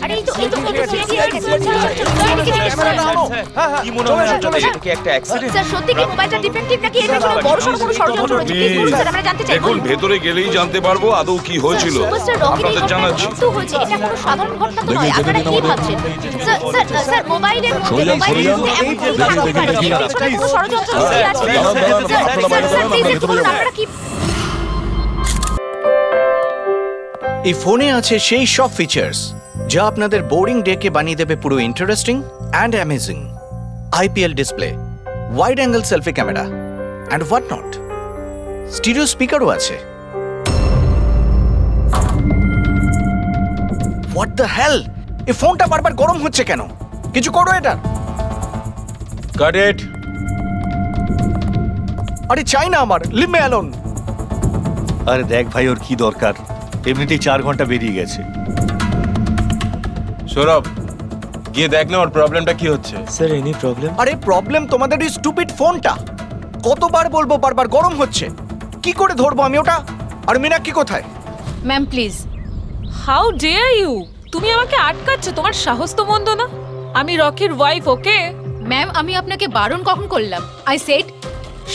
আরে এই তো রেডি হয়ে গেছে। কি মনে হয় আপনাদের এটা কি একটা অ্যাক্সিডেন্ট? স্যার সত্যি কি মোবাইলটা ডিফেক্টিভ নাকি এটা কোনো বড়সড় কোনো ষড়যন্ত্র রয়েছে? প্লিজ বলুন স্যার, আমরা জানতে চাই। দেখুন ভেতরে গেলেই জানতে পারবো আদৌ কি হয়েছিল। সুপারস্টার রকির আপনাদের জানাচ্ছি। মৃত্যু হয়েছে, এটা কোনো সাধারণ ঘটনা তো নয়। আপনারা কি ভাবছেন? স্যার মোবাইলের মধ্যে এমন কোনো থাকতে পারে এর পেছনে কোনো ষড়যন্ত্র লুকিয়ে আছে। স্যার প্লিজ একটু বলুন আপনারা কি। এই ফোনে আছে সেই সব ফিচার্স যা আপনাদের বোরিং ডেকে বানিয়ে দেবে পুরো interesting and amazing. IPL display, wide angle selfie camera and what not. Stereo স্পিকারও আছে। হোয়াট দ্য হেল, এই ফোনটা বারবার গরম হচ্ছে কেন? কিছু করো এটা। Got it. আরে চাই না আমার, লিভ মি অ্যালোন। আরে দেখ ভাই, ওর কি দরকার? এমনিতেই 4 ঘন্টা বেরিয়ে গেছে। সৌরভ, গিয়ে দেখ না ওর প্রবলেমটা কি হচ্ছে। Sir any problem? আরে প্রবলেম তোমাদের ওই স্টুপিড ফোনটা। কতবার বলবো বারবার গরম হচ্ছে। কি করে ধরবো আমি ওটা? আর মীনাক্ষী কোথায়? Ma'am please. How dare you? তুমি আমাকে আটকাচ্ছ? তোমার সাহস তো মন্দ না। আমি রকির ওয়াইফ, ওকে? ম্যাম আমি আপনাকে বারণ কখন করলাম? আই সেড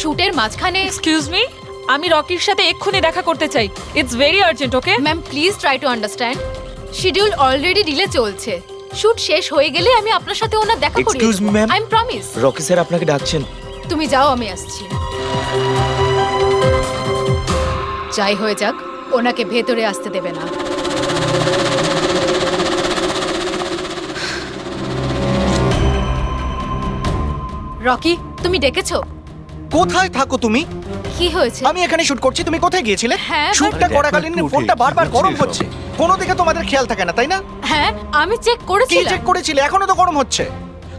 শুটের মাঝখানে। এক্সকিউজ মি, আমি রকির সাথে এক্ষুনি দেখা করতে চাই। It's very urgent, okay? Ma'am please try to understand. Schedule already delay চলছে। শুট শেষ হয়ে গেলে আমি আপনার সাথে ওনার দেখা করিয়ে Excuse me, ma'am? I am promise. Rocky sir আপনাকে ডাকছেন। তুমি যাও, আমি আসছি। যাই হয়ে যাক, ওনাকে ভেতরে আসতে দেবে না। রকি, তুমি ডেকেছো? কোথায় থাকো তুমি? কি হয়েছে? আমি এখানে শুট করছি, তুমি কোথায় গিয়েছিলে? হ্যাঁ, শুটটা আরে করাকালীন দেখো একটু ফোনটা উঠে, বারবার কি গরম হচ্ছে হচ্ছে। কোনো দিকে তোমাদের খেয়াল থাকে না, তাই না? হ্যাঁ আমি চেক কি করেছিলাম। চেক করেছিলে? এখনো তো গরম হচ্ছে।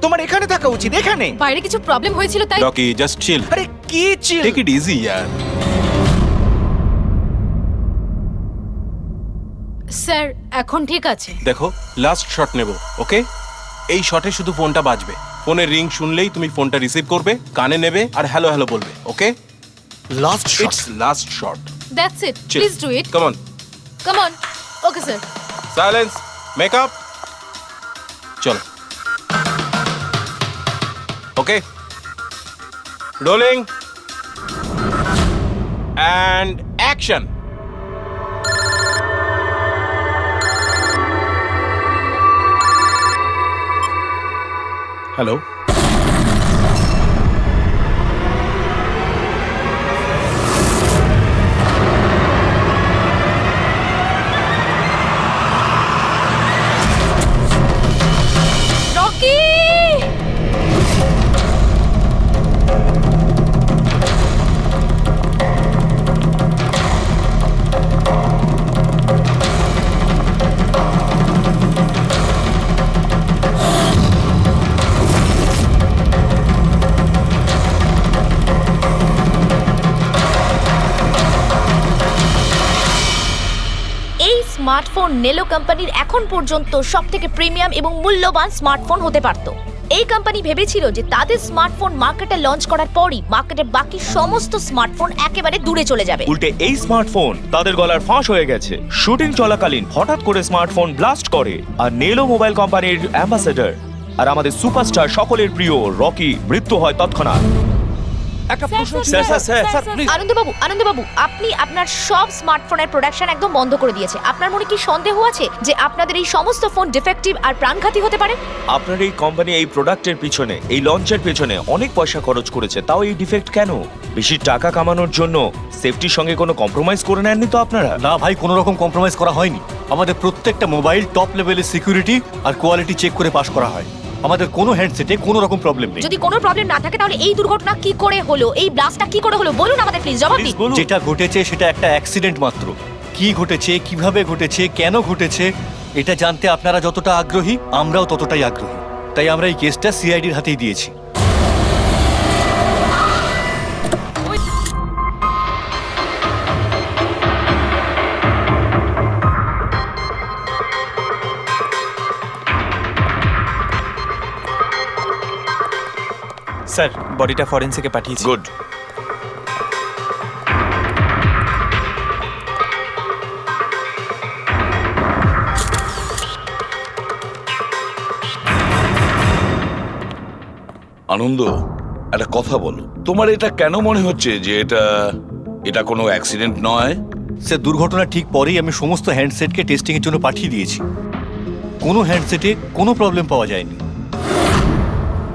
তোমার এখানে থাকা উচিত, এখানে। বাইরে কিছু প্রবলেম হয়েছিল তাই। রকি জাস্ট চিল, আরে কি চিল? টেক ইট ইজি ইয়ার। স্যার এখন ঠিক আছে। দেখো লাস্ট শট নেব, ওকে? এই শটে শুধু ফোনটা বাজবে। ফোনের রিং শুনলেই তুমি ফোনটা রিসিভ করবে, কানে নেবে আর হ্যালো হ্যালো বলবে, okay? Last it's last shot. That's it, please do it. Come on, come on. Okay sir. Silence, makeup, চলো। Okay, rolling and action. Hello. Rocky! এই স্মার্টফোন নেলো কোম্পানির এখন পর্যন্ত সবথেকে প্রিমিয়াম এবং মূল্যবান স্মার্টফোন হতে পারত। এই কোম্পানি ভেবেছিল যে তাদের স্মার্টফোন মার্কেটে লঞ্চ করার পরই মার্কেটের বাকি সমস্ত স্মার্টফোন একেবারে দূরে চলে যাবে। উল্টে এই স্মার্টফোন তাদের গলার ফাঁস হয়ে গেছে। শুটিং চলাকালীন হঠাৎ করে স্মার্টফোন ব্লাস্ট করে আর নেলো মোবাইল কোম্পানির অ্যাম্বাসেডর আর আমাদের সুপারস্টার সকলের প্রিয় রকি মৃত্যু হয় তৎক্ষণাৎ। একটা প্রশ্ন ছিল। Sir, please. আনন্দবাবু আপনি আপনার সব স্মার্টফোনের প্রোডাকশন একদম বন্ধ করে দিয়েছে। আপনার মনে কি সন্দেহ আছে যে আপনাদের এই সমস্ত ফোন ডিফেক্টিভ আর প্রাণঘাতী হতে পারে? আপনার এই কোম্পানি এই প্রোডাক্টের পিছনে, এই লঞ্চের পেছনে অনেক পয়সা খরচ করেছে, তাও এই ডিফেক্ট কেন? বেশি টাকা কামানোর জন্য সেফটির সঙ্গে কোনো কম্প্রোমাইজ করে নেননি তো আপনারা? না ভাই, কোনো রকম কম্প্রোমাইজ করা হয়নি। আমাদের প্রত্যেকটা মোবাইল টপ লেভেলের সিকিউরিটি আর কোয়ালিটি চেক করে পাস করা হয়। আমাদের কোনো হ্যান্ডসেটে কোনো রকম প্রবলেম নেই। যদি কোনো প্রবলেম না থাকে তাহলে এই দুর্ঘটনা কি করে হলো, এই ব্লাস্টটা কি করে হলো বলুন আমাদের প্লিজ, জবাব দিন। যেটা ঘটেছে সেটা একটা অ্যাক্সিডেন্ট মাত্র। কি ঘটেছে, কিভাবে ঘটেছে, কেন ঘটেছে এটা জানতে আপনারা যতটা আগ্রহী আমরাও ততটাই আগ্রহী। তাই আমরা এই কেসটা সিআইডির হাতেই দিয়েছি। স্যার বডিটা ফরেন্সিকে পাঠিয়েছি। গুড। আনন্দ, একটা কথা বলো, তোমার এটা কেন মনে হচ্ছে যে এটা কোনো অ্যাক্সিডেন্ট নয়? স্যার, দুর্ঘটনার ঠিক পরেই আমি সমস্ত হ্যান্ডসেটকে টেস্টিং এর জন্য পাঠিয়ে দিয়েছি। কোনো হ্যান্ডসেটে কোনো প্রবলেম পাওয়া যায়নি।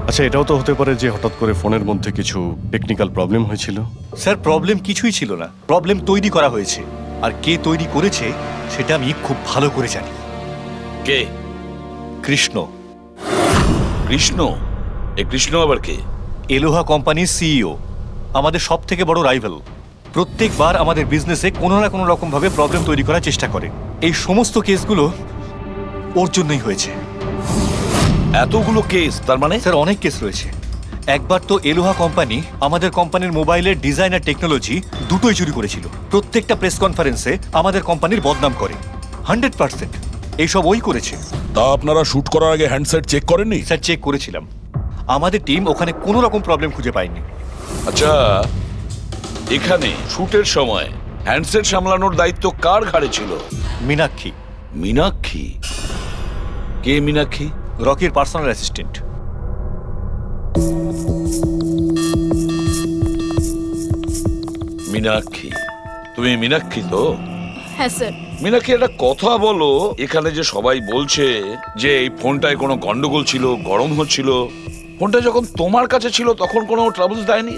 আচ্ছা, এটাও তো হতে পারে যে হঠাৎ করে ফোনের মধ্যে কিছু টেকনিক্যাল প্রবলেম হয়েছিল। স্যার, প্রবলেম কিছুই ছিল না, প্রবলেম তৈরি করা হয়েছে। আর কে তৈরি করেছে সেটা আমি খুব ভালো করে জানি। কে? কৃষ্ণ। কৃষ্ণ? এই কৃষ্ণ আবার কে? এলোহা কোম্পানির সিইও, আমাদের সব থেকে বড় রাইভাল। প্রত্যেকবার আমাদের বিজনেসে কোনো না কোনো রকম ভাবে প্রবলেম তৈরি করার চেষ্টা করে। এই সমস্ত কেসগুলো ওর জন্যই হয়েছে। এতগুলো কেস? তার মানে স্যার, অনেক কেস রয়েছে। একবার তো এলোহা কোম্পানি আমাদের কোম্পানির মোবাইলের ডিজাইন আর টেকনোলজি দুটোই চুরি করেছিল। প্রত্যেকটা প্রেস কনফারেন্সে আমাদের কোম্পানির বদনাম করে। 100% এইসব ওই করেছে। তা আপনারা শুট করার আগে হ্যান্ডসেট চেক করেননি? স্যার, চেক করেছিলাম। আমাদের টিম ওখানে কোনো রকম প্রবলেম খুঁজে পায়নি। আচ্ছা, এখানে শুটের সময় হ্যান্ডসেট সামলানোর দায়িত্ব কার ঘাড়ে ছিল? মীনাক্ষী। মীনাক্ষী? কে মীনাক্ষী? রকির পার্সোনাল অ্যাসিস্ট্যান্ট। মীনাক্ষী? তুমি মীনাক্ষী তো? হ্যাঁ স্যার। মীনাক্ষী, একটা কথা বলো, এখানে যে সবাই বলছে যে এই ফোনটায় কোনো গন্ডগোল ছিল, গরম হচ্ছিল, ফোনটা যখন তোমার কাছে ছিল তখন কোনো ট্রাবলস দেয়নি?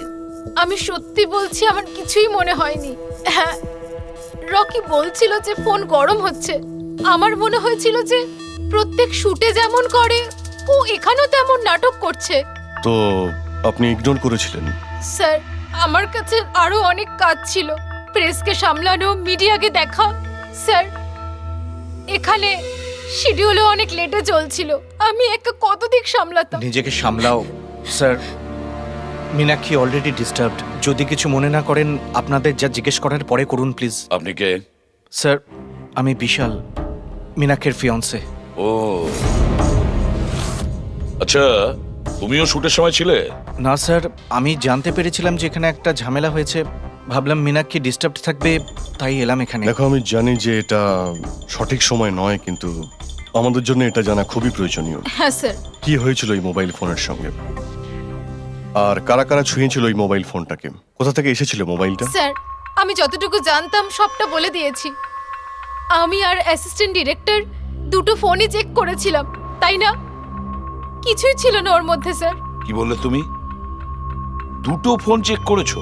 আমি সত্যি বলছি, আমার কিছুই মনে হয়নি। হ্যাঁ, রকি বলছিল যে ফোন গরম হচ্ছে। আমার মনে হয়েছিল যে প্রত্যেক শুটে যেমন করে ও এখানেও তেমন নাটক করছে। তো আপনি ইগনোর করেছিলেন? স্যার, আমার কাছে আরো অনেক কাজ ছিল। প্রেসকে সামলানো, মিডিয়াকে দেখা। স্যার, এখানে শিডিউলও অনেক লেটে চলছিল। আমি একা কত দিক সামলাতাম। নিজেকে সামলাও স্যার। Meenakshi already disturbed. যদি কিছু মনে না করেন, আপনাদের যা জিজ্ঞেস করার পরে করুন প্লিজ। আপনি কে? স্যার, আমি বিশাল, মীনাক্ষীর ফিয়ন্সে। ও আচ্ছা, তুমিও শুটের সময় ছিলে? না স্যার, আমি জানতে পেরেছিলাম যে এখানে একটা ঝামেলা হয়েছে। ভাবলাম মীনাক্ষী ডিস্টার্বড থাকবে, তাই এলাম এখানে। দেখো, আমি জানি যে এটা সঠিক সময় নয়, কিন্তু আমাদের জন্য এটা জানা খুবই প্রয়োজনীয়। হ্যাঁ স্যার। কি হয়েছিল এই মোবাইল ফোনের সঙ্গে, আর কারা কারা ছুঁয়েছিল এই মোবাইল ফোনটাকে, কোথা থেকে এসেছিল মোবাইলটা? স্যার, আমি যতটুকু জানতাম সবটা বলে দিয়েছি। আমি আর অ্যাসিস্ট্যান্ট ডিরেক্টর দুটো ফোনই চেক করেছিলাম, তাই না? কিছুই ছিল না ওর মধ্যে স্যার। কি বললে তুমি? দুটো ফোন চেক করেছো?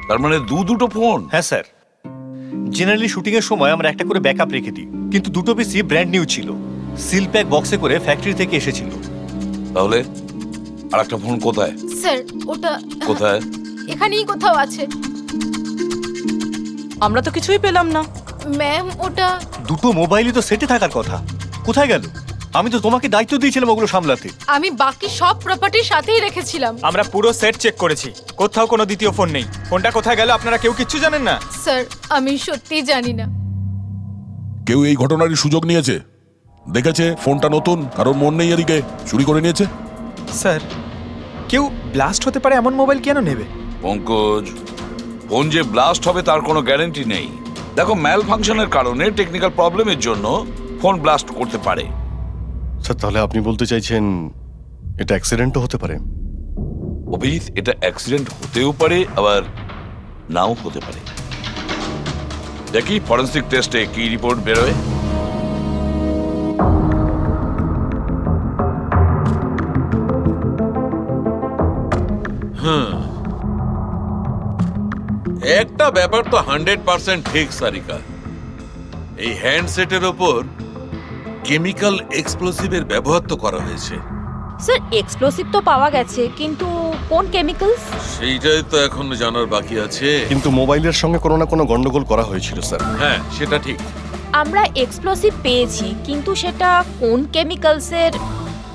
তার মানে দুটো ফোন? হ্যাঁ স্যার, জেনারেলি শুটিং এর সময় আমরা একটা করে ব্যাকআপ রেখে দিই, কিন্তু দুটো পিসি ব্র্যান্ড নিউ ছিল, সিল প্যাক বক্সে করে ফ্যাক্টরি থেকে এসেছিল। তাহলে আর একটা ফোন কোথায়? স্যার, ওটা কোথায়? এখানেই কোথাও আছে। আমরা তো কিছুই পেলাম না। ম্যাম, ওটা দুটো মোবাইলই তো সেটে থাকার কথা, কোথায় গেল? আমি তো তোমাকে দায়িত্ব দিয়েছিলাম ওগুলো সামলাতে। আমি বাকি সব প্রপার্টির সাথেই রেখেছিলাম। আমরা পুরো সেট চেক করেছি, কোথাও কোনো দ্বিতীয় ফোন নেই। ফোনটা কোথায় গেল আপনারা কেউ কিচ্ছু জানেন না? স্যার, আমি সত্যিই জানি না। কেউ এই ঘটনারই সুযোগ নিয়েছে? দেখেছে ফোনটা নতুন, কারোর মন নেই এদিকে, চুরি করে নিয়েছে? স্যার, কেউ ব্লাস্ট হতে পারে এমন মোবাইল কেন নেবে? পঙ্কজ, ফোন যে ব্লাস্ট হবে তার কোনো গ্যারান্টি নেই। দেখো, ম্যাল ফাংশনের কারণে, টেকনিক্যাল প্রবলেমের জন্য ফোন ব্লাস্ট করতে পারে। স্যার, তাহলে আপনি বলতে চাইছেন এটা অ্যাক্সিডেন্টও হতে পারে? অভিজিৎ, এটা অ্যাক্সিডেন্ট হতেও পারে, আবার নাও হতে পারে। দেখি ফরেন্সিক টেস্টে কি রিপোর্ট বেরোয়। একটা ব্যাপার তো 100% ঠিক সারিকা, এই হ্যান্ডসেটের ওপর কেমিক্যাল এক্সপ্লোসিভের ব্যবহার তো করা হয়েছে। স্যার, এক্সপ্লোসিভ তো পাওয়া গেছে, কিন্তু কোন কেমিক্যালস সেইটাই তো এখন জানার বাকি আছে। কিন্তু মোবাইলের সঙ্গে কোনো না কোনো গন্ডগোল করা হয়েছিল স্যার। হ্যাঁ, সেটা ঠিক। আমরা এক্সপ্লোসিভ পেয়েছি, কিন্তু সেটা কোন কেমিক্যালসের,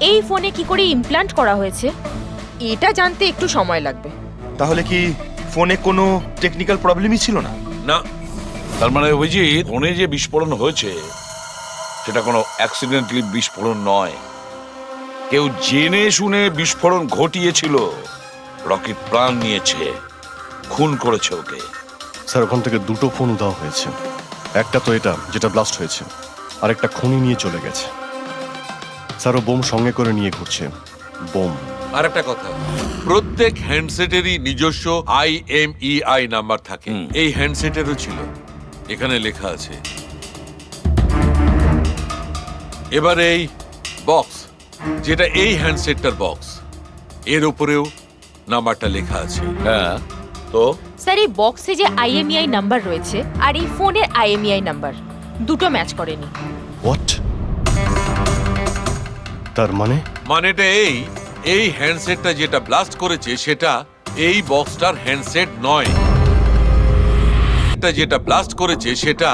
এই ফোনে কি করে ইমপ্ল্যান্ট করা হয়েছে, এটা জানতে একটু সময় লাগবে। তাহলে কি ফোনে কোনো টেকনিক্যাল প্রবলেমই ছিল না? না, তার মানে অভিজিৎ, ফোনে যে বিস্ফোরণ হয়েছে সেটা কোনো অ্যাক্সিডেন্টালি বিস্ফোরণ নয়। কেউ জেনে শুনে বিস্ফোরণ ঘটিয়েছিল, রকির প্রাণ নিয়েছে, খুন করেছে ওকে। স্যার, ওখান থেকে দুটো ফোন উধাও হয়েছে। একটা তো এটা যেটা ব্লাস্ট হয়েছে, আর একটা খুনি নিয়ে চলে গেছে। স্যার, ও বোম সঙ্গে করে নিয়ে ঘুরছে। বোম আর একটা কথা, প্রত্যেক হ্যান্ডসেটেরই নিজস্ব IMEI নাম্বার থাকে। এই হ্যান্ডসেটেরও ছিল, এখানে লেখা আছে। এবার এই বক্স, যেটা এই হ্যান্ডসেটটার বক্স, এর উপরেও নাম্বারটা লেখা আছে। হ্যাঁ, তো স্যার এই বক্সে যে IMEI নাম্বার রয়েছে আর এই ফোনের IMEI নাম্বার দুটো ম্যাচ করেনি। হোয়াট? তার মানে মানেটা এই হ্যান্ডসেটটা যেটা ব্লাস্ট করেছে সেটা এই বক্সটার হ্যান্ডসেট নয়। এটা যেটা ব্লাস্ট করেছে সেটা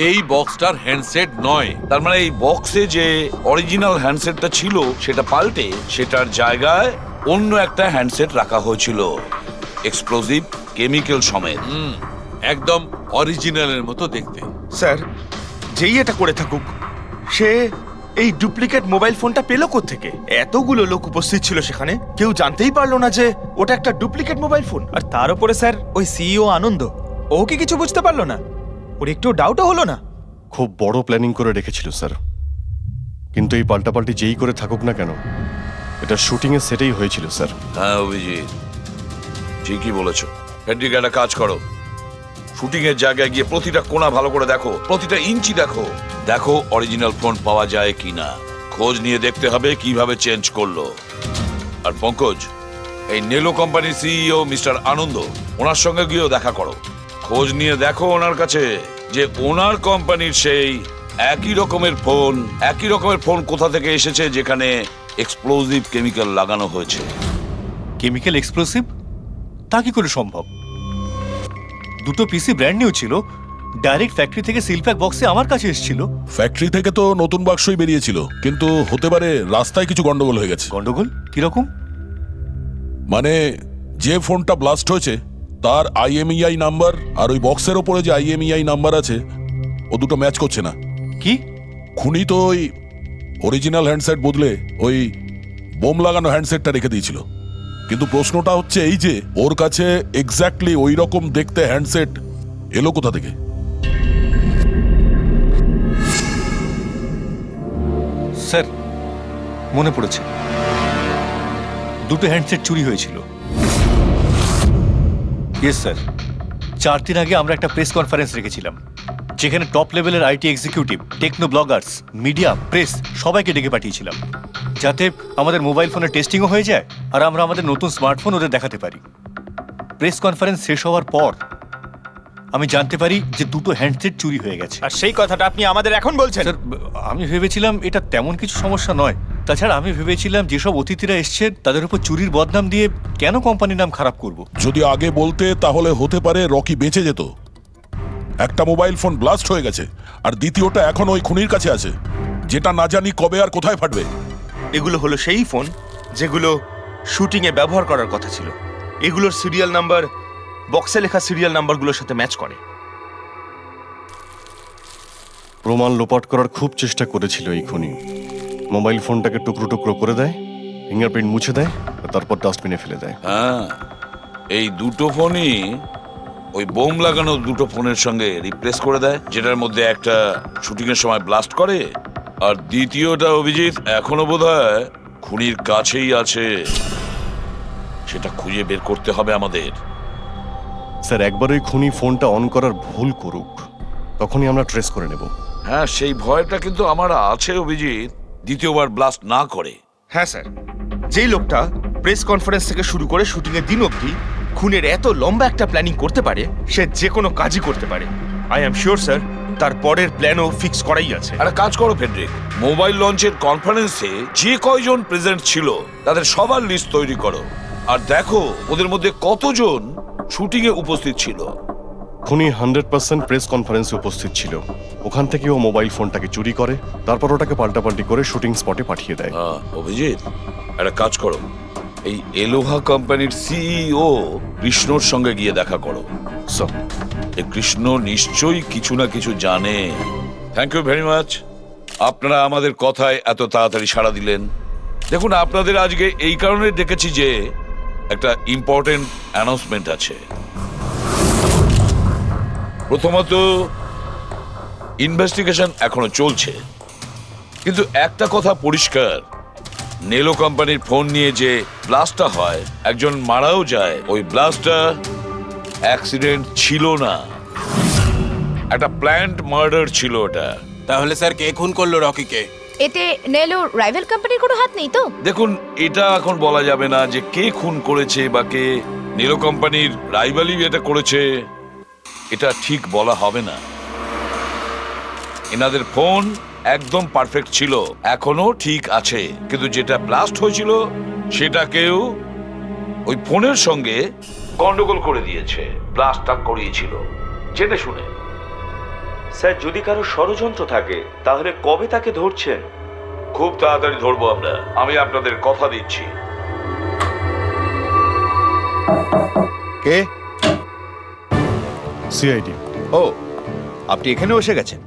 এই বক্সটার হ্যান্ডসেট নয়। তার মানে এই বক্সে যে অরিজিনাল হ্যান্ডসেটটা ছিল সেটা পাল্টে সেটার জায়গায় অন্য একটা হ্যান্ডসেট রাখা হয়েছিল, এক্সপ্লোসিভ কেমিক্যাল সমেত। একদম অরিজিনালের মতো দেখতে। স্যার, যেই এটা করে থাকুক সে এই ডুপ্লিকেট মোবাইল ফোনটা পেল কোত্থেকে? এতগুলো লোক উপস্থিত ছিল সেখানে, কেউ জানতেই পারলো না যে ওটা একটা ডুপ্লিকেট মোবাইল ফোন। আর তার উপরে স্যার ওই সিইও আনন্দ, ও কি কিছু বুঝতে পারলো না? ওর একটু ডাউটও হলো না? খুব বড় প্ল্যানিং করে রেখেছিল স্যার, কিন্তু এই পাল্টাপাল্টি যেই করে থাকুক না কেন, এটা শুটিং এর সেটেই হয়েছিল স্যার। হ্যাঁ অভিজিৎ, ঠিকই বলেছ। ফেডরিক, একটা কাজ করো, শুটিং এর জায়গায় গিয়ে প্রতিটা কোণা ভালো করে দেখো, প্রতিটা ইঞ্চি দেখো, দেখো অরিজিনাল ফোন পাওয়া যায় কিনা। খোঁজ নিয়ে দেখতে হবে কিভাবে চেঞ্জ করলো। আর পঙ্কজ, এই নেলো কোম্পানির সিইও মিস্টার আনন্দ, ওনার সঙ্গে গিয়েও দেখা করো। খোঁজ নিয়ে দেখো ওনার কাছে যে ওনার কোম্পানির সেই একই রকমের ফোন কোথা থেকে এসেছে যেখানে এক্সপ্লোসিভ কেমিক্যাল লাগানো হয়েছে। Chemical explosive? তা কি করে সম্ভব? দুটো পিসি ব্র্যান্ড নিউ ছিল, ডাইরেক্ট ফ্যাক্টরি থেকে সিলপ্যাক বক্সে আমার কাছে এসেছিল। ফ্যাক্টরি থেকে তো নতুন বাক্সই বেরিয়েছিল, কিন্তু হতে পারে রাস্তায় কিছু গন্ডগোল হয়ে গেছে। গন্ডগোল কিরকম? মানে যে ফোনটা ব্লাস্ট হয়েছে তার IMEI নাম্বার আর ওই বক্সের ওপরে যে IMEI নাম্বার আছে ও দুটো ম্যাচ করছে না। কি? খুনি তো ওই অরিজিনাল হ্যান্ডসেট বদলে ওই বোম লাগানো হ্যান্ডসেটটা রেখে দিয়েছিল, কিন্তু প্রশ্নটা হচ্ছে এই যে ওর কাছে এক্স্যাক্টলি ওই রকম দেখতে হ্যান্ডসেট এলো কোথা থেকে? স্যার, মনে পড়েছে, দুটো হ্যান্ডসেট চুরি হয়েছিল। ইয়েস স্যার, 4 দিন আগে আমরা একটা প্রেস কনফারেন্স রেখেছিলাম, যেখানে টপ লেভেলের IT executive, techno bloggers, media, press সবাইকে ডেকে পাঠিয়েছিলাম, যাতে আমাদের মোবাইল ফোনের টেস্টিংও হয়ে যায় আর আমরা আমাদের নতুন স্মার্টফোন ওদের দেখাতে পারি। প্রেস কনফারেন্স শেষ হওয়ার পর আমি জানতে পারি যে দুটো হ্যান্ডসেট চুরি হয়ে গেছে। আর সেই কথাটা আপনি আমাদের এখন বলছেন? স্যার, আমি ভেবেছিলাম এটা তেমন কিছু সমস্যা নয়। তাছাড়া আমি ভেবেছিলাম যেসব অতিথিরা এসছে তাদের উপর চুরির বদনাম দিয়ে কেন কোম্পানির নাম খারাপ করব। যদি আগে বলতে তাহলে হতে পারে রকি বেঁচে যেত। একটা মোবাইল ফোন ব্লাস্ট হয়ে গেছে আর দ্বিতীয়টা এখন ওই খুনির কাছে আছে, যেটা না জানি কবে আর কোথায় ফাটবে। এগুলো হলো সেই ফোন যেগুলো শুটিং এ ব্যবহার করার কথা ছিল। এগুলোর সিরিয়াল নাম্বার বক্সে লেখা সিরিয়াল নাম্বারগুলোর সাথে ম্যাচ করে। প্রমাণ লোপাট করার খুব চেষ্টা করেছিল এই খুনি। মোবাইল ফোনটাকে টুকরো টুকরো করে দেয়, ফিঙ্গারপ্রিন্ট মুছে দেয়, আর তারপর ডাস্টবিনে ফেলে দেয়। হ্যাঁ, এই দুটো ফোনই ওই বোম লাগানো দুটো ফোনের সঙ্গে রিপ্লেস করে দেয়, যেটার মধ্যে একটা শুটিং এর সময় ব্লাস্ট করে আর দ্বিতীয়টা অভিজিৎ এখনো বোধহয় খুনির কাছেই আছে। সেটা খুঁজে বের করতে হবে আমাদের। স্যার, একবার ওই খুনি ফোনটা অন করার ভুল করুক, তখনই আমরা ট্রেস করে নেব। হ্যাঁ, সেই ভয়টা কিন্তু আমার আছে অভিজিৎ, দ্বিতীয়বার ব্লাস্ট না করে। হ্যাঁ স্যার, যেই লোকটা প্রেস কনফারেন্স থেকে শুরু করে শুটিং এর দিন অবধি খুনের এত লম্বা একটা প্ল্যানিং করতে পারে, সে যে কোনো কাজই করতে পারে। আই এম শিওর স্যার, তার পরের প্ল্যানও ফিক্স করাই আছে। একটা কাজ করো ফেডরিক, মোবাইল লঞ্চের কনফারেন্সে যে কয়জন প্রেজেন্ট ছিল তাদের সবার লিস্ট তৈরি করো আর দেখো ওদের মধ্যে কতজন শুটিং এ উপস্থিত ছিল। খুনি 100% প্রেস কনফারেন্সে উপস্থিত ছিল। ওখান থেকে ও মোবাইল ফোনটাকে চুরি করে, তারপর ওটাকে পাল্টাপাল্টি করে শুটিং স্পটে পাঠিয়ে দেয়। অভিজিৎ, একটা কাজ করো, এই এলোহা কোম্পানির সিইও কৃষ্ণর সঙ্গে গিয়ে দেখা করো। স্যার, এই কৃষ্ণ নিশ্চয়ই কিছু না কিছু জানে। থ্যাংক ইউ ভেরি মাচ, আপনারা আমাদের কথায় এত তাড়াতাড়ি সাড়া দিলেন। দেখুন, আপনাদের আজকে এই কারণে ডেকেছি যে একটা ইম্পর্টেন্ট অ্যানাউন্সমেন্ট আছে। প্রথমত, ইনভেস্টিগেশন এখনো চলছে, কিন্তু একটা কথা পরিষ্কার, নেলো কোম্পানির ফোন নিয়ে যে ব্লাস্টটা হয়, একজন মারাও যায়। ওই ব্লাস্টটা অ্যাক্সিডেন্ট ছিল না, একটা প্ল্যান্ড মার্ডার ছিল ওটা। তাহলে স্যার কে খুন করলো রকিকে? এতে নেলো রাইভাল কোম্পানির কোনো হাত নেই তো? দেখুন, এটা এখন বলা যাবে না যে কে খুন করেছে বা কে নেলো কোম্পানির রাইভালি এটা করেছে, এটা ঠিক বলা হবে না। এনাদের ফোন একদম পারফেক্ট ছিল, এখনো ঠিক আছে, কিন্তু যেটা ব্লাস্ট হয়েছিল সেটা কেউ ওই ফোনের সঙ্গে গন্ডগোল করে দিয়েছে, ব্লাস্টটা করিয়েছিল জেনে শুনে। স্যার, যদি কারো ষড়যন্ত্র থাকে তাহলে কবে তাকে ধরছেন? খুব তাড়াতাড়ি ধরবো আমরা, আমি আপনাদের কথা দিচ্ছি। কে? সিআইডি। ও, আপনি এখানে এসে গেছেন।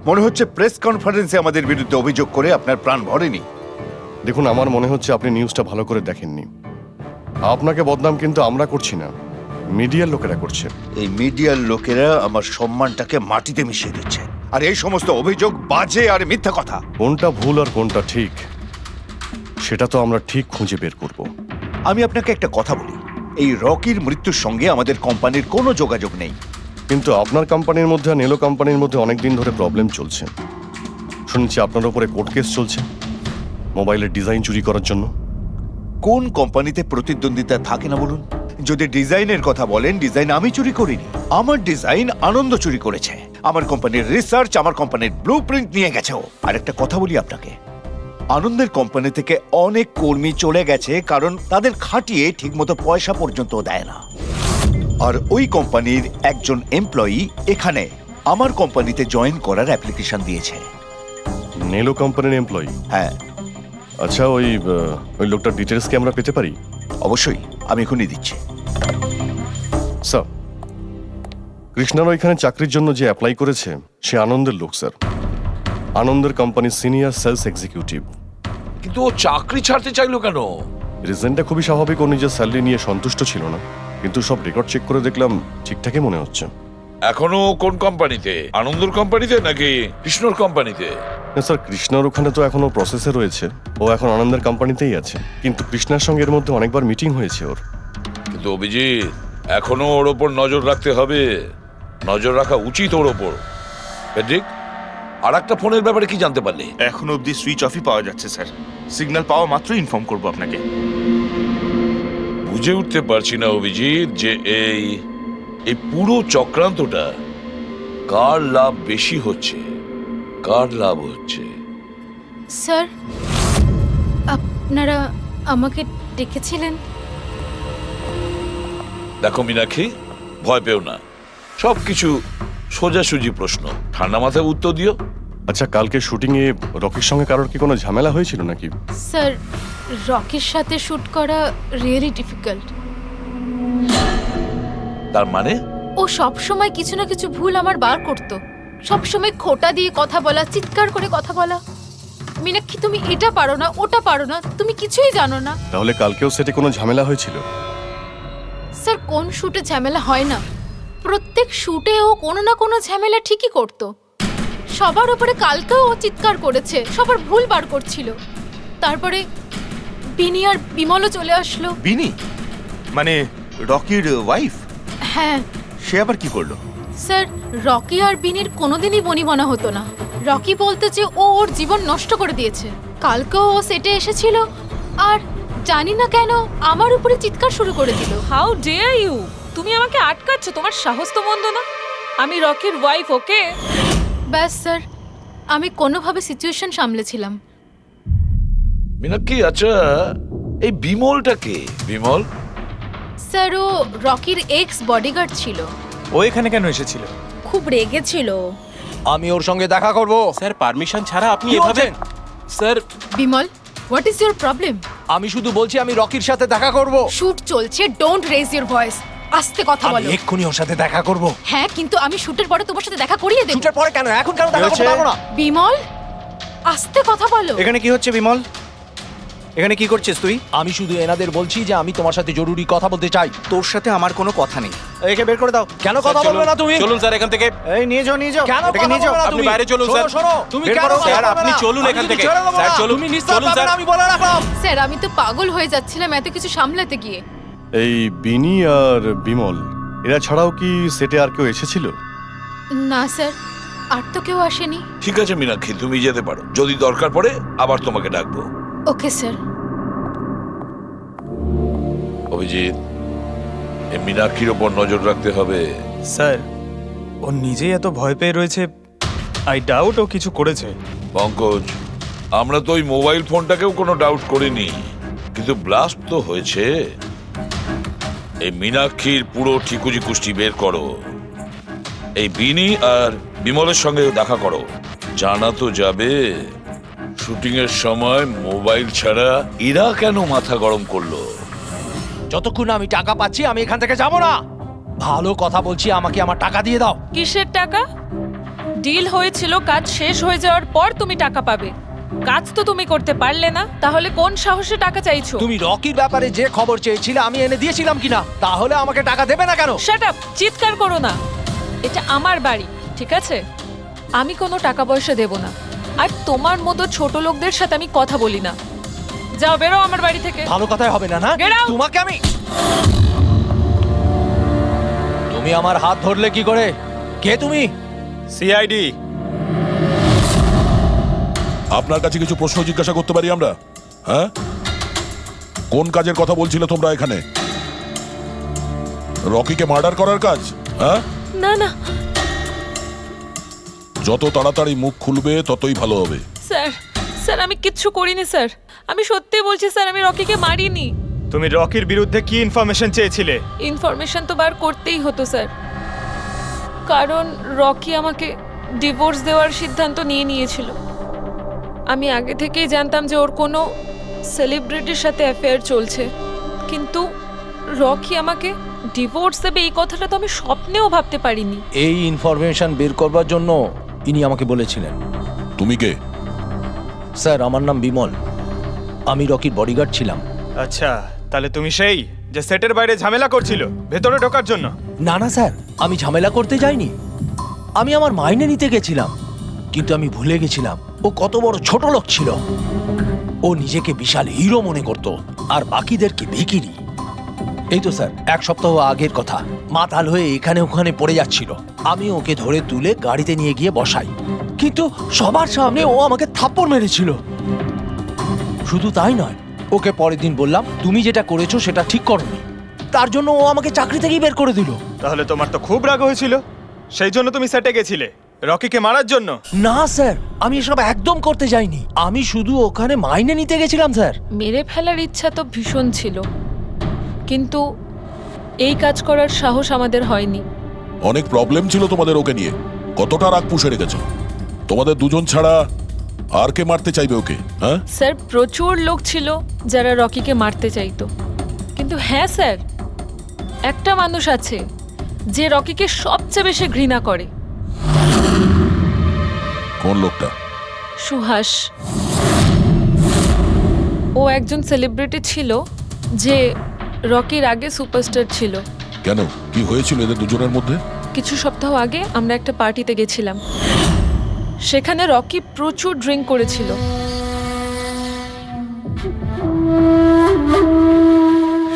মনে হচ্ছে প্রেস কনফারেন্সে আমাদের বিরুদ্ধে অভিযোগ করে আপনার প্রাণ ভরেনি। দেখুন, আমার মনে হচ্ছে আপনি নিউজটা ভালো করে দেখেননি। আপনাকে বদনাম কিন্তু আমরা করছি না, মিডিয়ার লোকেরা করছে। এই মিডিয়ার লোকেরা আমার সম্মানটাকে মাটিতে মিশিয়ে দিচ্ছে, আর এই সমস্ত অভিযোগ বাজে আর মিথ্যা কথা। কোনটা ভুল আর কোনটা ঠিক সেটা তো আমরা ঠিক খুঁজে বের করব। আমি আপনাকে একটা কথা বলি, এই রকির মৃত্যুর সঙ্গে আমাদের কোম্পানির কোনো যোগাযোগ নেই। কিন্তু আপনার কোম্পানির মধ্যে আর নেলো কোম্পানির মধ্যে অনেক দিন ধরে প্রবলেম চলছে। শুনছি আপনার উপরে কোর্ট কেস চলছে মোবাইলের ডিজাইন চুরি করার জন্য। কোন কোম্পানিতে প্রতিদ্বন্দ্বিতা থাকে না বলুন? যদি ডিজাইনের কথা বলেন, ডিজাইন আমি চুরি করিনি, আমার ডিজাইন আনন্দ চুরি করেছে। আমার কোম্পানির রিসার্চ, আমার কোম্পানির ব্লুপ্রিন্ট নিয়ে গেছে ও। আর একটা কথা বলি আপনাকে, আনন্দের কোম্পানি থেকে অনেক কর্মী চলে গেছে কারণ তাদের খাটিয়ে ঠিকমতো পয়সা পর্যন্ত দেয় না। আর ওই কোম্পানির একজন এমপ্লয়ি এখানে আমার কোম্পানিতে জয়েন করার অ্যাপ্লিকেশন দিয়েছে। নেলো কোম্পানির এমপ্লয়ি? হ্যাঁ। আচ্ছা, ওই লোকটার ডিটেলস কি আমরা পেতে পারি? অবশ্যই, আমি এখনই দিচ্ছি। স্যার, কৃষ্ণার ওইখানে চাকরির জন্য যে অ্যাপ্লাই করেছে সে আনন্দের লোক স্যার, আনন্দের কোম্পানির সিনিয়র সেলস এক্সিকিউটিভ। কিন্তু ও চাকরি ছাড়তে চাইলো কেন? রিজনটা খুবই স্বাভাবিক, ও নিজের স্যালারি নিয়ে সন্তুষ্ট ছিল না, কিন্তু সব রেকর্ড চেক করে দেখলাম ঠিকঠাকই মনে হচ্ছে। এখনো কোন কোম্পানিতে? আনন্দর কোম্পানিতে নাকি কৃষ্ণর কোম্পানিতে? না স্যার, কৃষ্ণার ওখানে তো এখনো প্রসেসে রয়েছে, ও এখন আনন্দের কোম্পানিতেই আছে। কিন্তু কৃষ্ণার সঙ্গে এর মধ্যে অনেকবার মিটিং হয়েছে ওর। কিন্তু অভিজিৎ, এখনো ওর ওপর নজর রাখতে হবে, নজর রাখা উচিত ওর ওপর। ঠিক। আর একটা ফোনের ব্যাপারে কি জানতে পারলে? এখনো অবধি সুইচ অফই পাওয়া যাচ্ছে স্যার। সিগন্যাল পাওয়া মাত্রই ইনফর্ম করব আপনাকে। বুঝে উঠতে পারছি না অভিজিৎ যে এই পুরো চক্রান্তটা কার লাভ বেশি হচ্ছে, কার লাভ হচ্ছে। স্যার, আপনারা আমাকে ডেকেছিলেন? দেখো মীনাক্ষী, ভয় পেও না, সবকিছু সোজাসুজি প্রশ্ন, ঠান্ডা মাথায় উত্তর দিও। আচ্ছা, কালকে শুটিং এ রকির সঙ্গে কারোর কি কোনো ঝামেলা হয়েছিল নাকি? স্যার, রকির সাথে শুট করা রিয়েলি ডিফিকাল্ট। তার মানে? ও সব সময় কিছু না কিছু ভুল আমার বার করতো, সব সময় খোটা দিয়ে কথা বলা, চিৎকার করে কথা বলা। মীনাক্ষী, তুমি এটা পারো না, ওটা পারো না, তুমি কিছুই জানো না। তাহলে কালকেও সেটে কোনো ঝামেলা হয়েছিল? স্যার, কোন শুটে ঝামেলা হয় না? প্রত্যেক শুটে ও কোনো না কোনো ঝামেলা ঠিকই করতো। সবার উপরে কালকেও ও চিৎকার করেছে, সবার ভুল বার করছিল। তারপরে বিনি আর বিমলও চলে আসলো। বিনি মানে রকির ওয়াইফ? হ্যাঁ। সে আবার কি করলো? স্যার, রকি আর বিনির কোনোদিনই বনিবনা হতো না। রকি বলতো যে ও ওর জীবন নষ্ট করে দিয়েছে। কালকেও ও সেটে এসেছিল আর জানি না কেন আমার উপরে চিৎকার শুরু করে দিল। How dare you! তুমি আমাকে আটকাচ্ছ, তোমার সাহস তো মন্দ না। আমি রকির ওয়াইফ, ওকে? ব্যাস স্যার, আমি কোনোভাবে সিচুয়েশন সামলেছিলাম। মীনাক্ষী, আচ্ছা এই বিমলটা কে? বিমল? স্যার, ও রকির এক্স বডিগার্ড ছিল। ও এখানে কেন এসেছিল? খুব রেগেছিল। আমি ওর সঙ্গে দেখা করব। স্যার, পারমিশন ছাড়া আপনি এভাবে? Sir, Bimal, what is your problem? আমি শুধু বলছি আমি রকির সাথে দেখা করব। শুট চলছে, ডোন্ট রেজ ইওর ভয়েস। আস্তে কথা বলো। আমি এক্ষুনি ওর সাথে দেখা করব। হ্যাঁ, কিন্তু আমি শুটের পরে তোমার সাথে দেখা করিয়ে দেব। শুটের পরে কেন? এখন কেন দেখা করতে পারবো না? বিমল, আস্তে কথা বলো। এখানে কি হচ্ছে বিমল? এখানে কি করছিস তুই? আমি শুধু এনাদের বলছি যে আমি তোমার সাথে জরুরি কথা বলতে চাই। তোর সাথে আমার কোনো কথা নেই। একে বের করে দাও। কেন কথা বলবে না তুমি? চলুন স্যার এখান থেকে। এই নিয়ে যাও, নিয়ে যাও। কেন এটাকে কথা নিয়ে যাও। বলবে না আপনি তুমি? বাইরে চলুন শোনো, স্যার। শোনো, তুমি বের কেন করো, কথা স্যার, বলবে আপনি না? চলুন আমি এখান কিন্তু থেকে। ছেড়ে দেবো স্যার, না। চলুন। তুমি নিস্তার চলুন, পাবে স্যার। না, আমি বলে রাখলাম। স্যার আমি তো পাগল হয়ে যাচ্ছিলাম এত কিছু সামলাতে গিয়ে। এই বিনি আর বিমল এরা ছাড়াও কি সেটে আর কেউ এসেছিল? না স্যার, আর তো কেউ আসেনি। ঠিক আছে মীনাক্ষী, তুমি যেতে পারো। যদি দরকার পড়ে আবার তোমাকে ডাকবো। Okay sir. অভিজিৎ, এই মীনাক্ষীর ওপর নজর রাখতে হবে। স্যার ও নিজেই এত ভয় পেয়ে রয়েছে, আই ডাউট ও কিছু করেছে। পঙ্কজ, আমরা তো ওই মোবাইল ফোনটাকেও কোনো ডাউট করিনি, কিন্তু ব্লাস্ট তো হয়েছে। এই মীনাক্ষীর পুরো ঠিকুজি কুষ্টি বের করো। এই বিনি আর বিমলের সঙ্গে দেখা করো। জানা তো যাবে শুটিং এর সময় মোবাইল ছাড়া এরা কেন মাথা গরম করলো। যতক্ষণ না আমি টাকা পাচ্ছি আমি এখান থেকে যাব না। ভালো কথা বলছি, আমাকে আমার টাকা দিয়ে দাও। কিসের টাকা? ডিল হয়েছিল কাজ শেষ হয়ে যাওয়ার পর তুমি টাকা পাবে। কাজ তো তুমি করতে পারলে না, তাহলে কোন সাহসে টাকা চাইছো? তুমি রকির ব্যাপারে যে খবর চেয়েছিলে আমি এনে দিয়েছিলাম কিনা? তাহলে আমাকে টাকা দেবে না কেন? শাট আপ, চিৎকার করো না। এটা আমার বাড়ি, ঠিক আছে? আমি কোনো টাকা পয়সা দেব না। আর তোমার মতো ছোট লোকদের সাথে আমি কথা বলি না। যাও, বেরো আমার বাড়ি থেকে। ভালো কথাই হবে না, না? Get out! তোমাকে আমি তুমি আমার হাত ধরলে কি করে? কে তুমি? সিআইডি। আপনার কাছে কিছু প্রশ্ন জিজ্ঞাসা করতে পারি আমরা? হ্যাঁ, কোন কাজের কথা বলছিলে তোমরা এখানে? রকিকে মার্ডার করার কাজ? হ্যাঁ, না না যত তাড়াতাড়ি মুখ খুলবে ততই ভালো হবে। স্যার, স্যার আমি কিচ্ছু করিনি স্যার। আমি সত্যি বলছি স্যার, আমি রকিকে মারিনি। তুমি রকির বিরুদ্ধে কি ইনফরমেশন চেয়েছিলে? ইনফরমেশন তো বার করতেই হতো স্যার, কারণ রকি আমাকে ডিভোর্স দেওয়ার সিদ্ধান্ত নিয়েছিল। আমি আগে থেকেই জানতাম যে ওর কোনো সেলিব্রিটির সাথে অ্যাফেয়ার চলছে, কিন্তু রকি আমাকে ডিভোর্স দেবে এই কথাটা তো আমি স্বপ্নেও ভাবতে পারিনি। এই ইনফরমেশন বের করবার জন্য ইনি আমাকে বলেছিলেন। তুমি কে? স্যার আমার নাম বিমল, আমি রকির বডিগার্ড ছিলাম। আচ্ছা, তাহলে তুমি সেই যে সেটের বাইরে ঝামেলা করছিল ভেতরে ঢোকার জন্য? না না স্যার, আমি ঝামেলা করতে যাইনি। আমি আমার মাইনে নিতে গেছিলাম, কিন্তু আমি ভুলে গেছিলাম ও কত বড় ছোট লোক ছিল। ও নিজেকে বিশাল হিরো মনে করত আর বাকিদেরকে ভিখিরি। এই তো স্যার 1 সপ্তাহ আগের কথা, মাতাল হয়ে এখানে ওখানে পড়ে যাচ্ছিল। আমি ওকে ধরে তুলে গাড়িতে নিয়ে গিয়ে বসাই, কিন্তু সবার সামনে ও আমাকে থাপ্পড় মেরেছিল। শুধু তাই নয়, ওকে পরের দিন বললাম তুমি যেটা করেছো সেটা ঠিক করোনি। তার জন্য ও আমাকে চাকরি থেকেই বের করে দিল। তাহলে তোমার তো খুব রাগ হয়েছিল, সেই জন্য তুমি সেটে গেছিলে রকিকে মারার জন্য? না স্যার, আমি এসব একদম করতে যাইনি। আমি শুধু ওখানে মাইনে নিতে গেছিলাম স্যার। মেরে ফেলার ইচ্ছা তো ভীষণ ছিল, কিন্তু এই কাজ করার সাহস আমাদের হয়নি। অনেক প্রবলেম ছিল তোমাদের ওকে নিয়ে। কতটা রাগ পুষে রেখেছো? তোমাদের দুজন ছাড়া আর কে মারতে চাইবে ওকে? হ্যাঁ স্যার, প্রচুর লোক ছিল যারা রকিকে মারতে চাইতো, কিন্তু হ্যাঁ স্যার, একটা মানুষ আছে যে রকিকে সবচেয়ে বেশি ঘৃণা করে। কোন লোকটা? সুহাস। ও একজন সেলিব্রিটি ছিল যে রকির আগে সুপারস্টার ছিল। কেন, কি হয়েছিল এদের দুজনের মধ্যে? কিছু সপ্তাহ আগে আমরা একটা পার্টিতে গেছিলাম, সেখানে রকি প্রচুর ড্রিঙ্ক করেছিল।